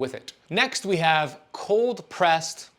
with it. Next, we have cold pressed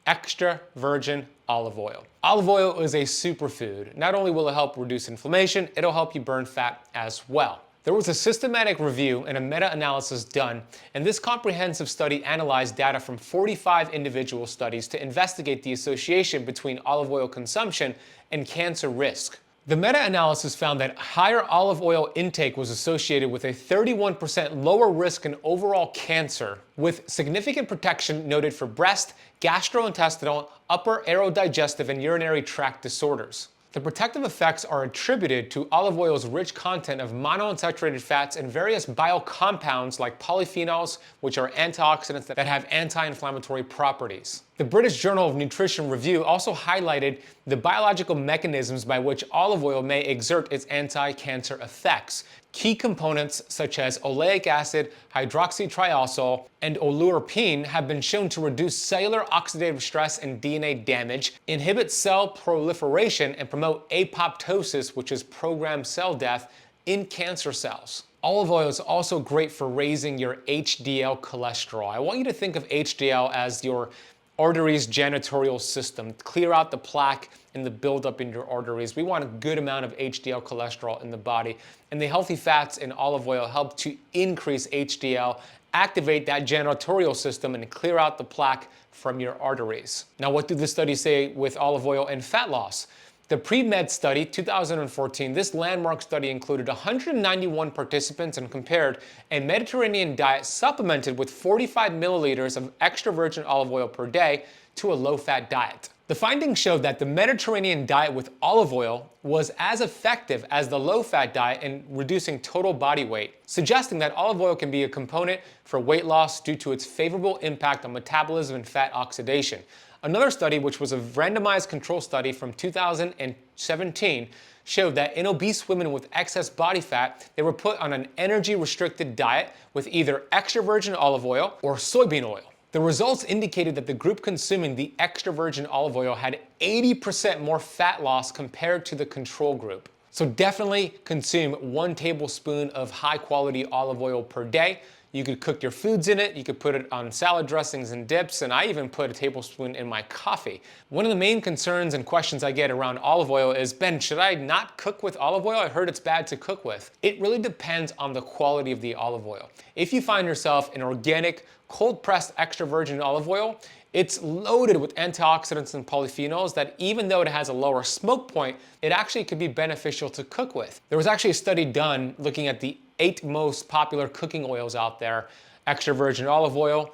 extra virgin olive oil. Olive oil is a superfood. Not only will it help reduce inflammation, it'll help you burn fat as well. There was a systematic review and a meta-analysis done, and this comprehensive study analyzed data from 45 individual studies to investigate the association between olive oil consumption and cancer risk. The meta-analysis found that higher olive oil intake was associated with a 31% lower risk in overall cancer, with significant protection noted for breast, gastrointestinal, upper aerodigestive, and urinary tract disorders. The protective effects are attributed to olive oil's rich content of monounsaturated fats and various biocompounds like polyphenols, which are antioxidants that have anti-inflammatory properties. The British Journal of Nutrition Review also highlighted the biological mechanisms by which olive oil may exert its anti-cancer effects. Key components such as oleic acid, hydroxytriazole, and oleuropein have been shown to reduce cellular oxidative stress and DNA damage, inhibit cell proliferation, and promote apoptosis, which is programmed cell death, in cancer cells. Olive oil is also great for raising your HDL cholesterol. I want you to think of HDL as your arteries janitorial system. Clear out the plaque and the buildup in your arteries. We want a good amount of HDL cholesterol in the body, and the healthy fats in olive oil help to increase HDL, activate that janitorial system, and clear out the plaque from your arteries. Now, what did the study say with olive oil and fat loss? The pre-med study, 2014, this landmark study included 191 participants and compared a Mediterranean diet supplemented with 45 milliliters of extra virgin olive oil per day to a low-fat diet. The findings showed that the Mediterranean diet with olive oil was as effective as the low-fat diet in reducing total body weight, suggesting that olive oil can be a component for weight loss due to its favorable impact on metabolism and fat oxidation. Another study, which was a randomized control study from 2017, showed that in obese women with excess body fat, they were put on an energy-restricted diet with either extra virgin olive oil or soybean oil. The results indicated that the group consuming the extra virgin olive oil had 80% more fat loss compared to the control group. So definitely consume 1 tablespoon of high-quality olive oil per day. You could cook your foods in it, you could put it on salad dressings and dips, and I even put a tablespoon in my coffee. One of the main concerns and questions I get around olive oil is, Ben, should I not cook with olive oil? I heard it's bad to cook with. It really depends on the quality of the olive oil. If you find yourself an organic, cold-pressed extra virgin olive oil, it's loaded with antioxidants and polyphenols that even though it has a lower smoke point, it actually could be beneficial to cook with. There was actually a study done looking at the 8 most popular cooking oils out there: extra virgin olive oil,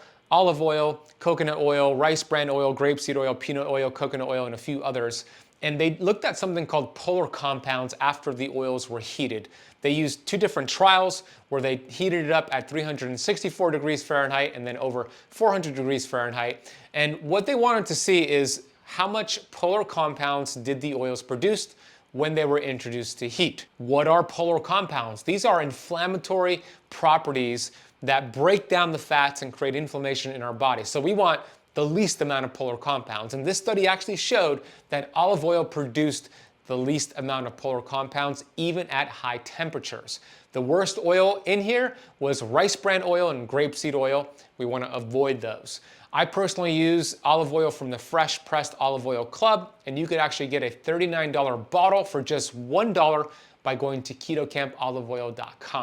coconut oil, rice bran oil, grapeseed oil, peanut oil, coconut oil, and a few others. And they looked at something called polar compounds after the oils were heated. They used 2 different trials where they heated it up at 364 degrees Fahrenheit and then over 400 degrees Fahrenheit. And what they wanted to see is how much polar compounds did the oils produce when they were introduced to heat. What are polar compounds? These are inflammatory properties that break down the fats and create inflammation in our body. So we want the least amount of polar compounds. And this study actually showed that olive oil produced the least amount of polar compounds even at high temperatures. The worst oil in here was rice bran oil and grapeseed oil. We want to avoid those. I personally use olive oil from the Fresh Pressed Olive Oil Club, and you could actually get a $39 bottle for just $1 by going to ketocampoliveoil.com.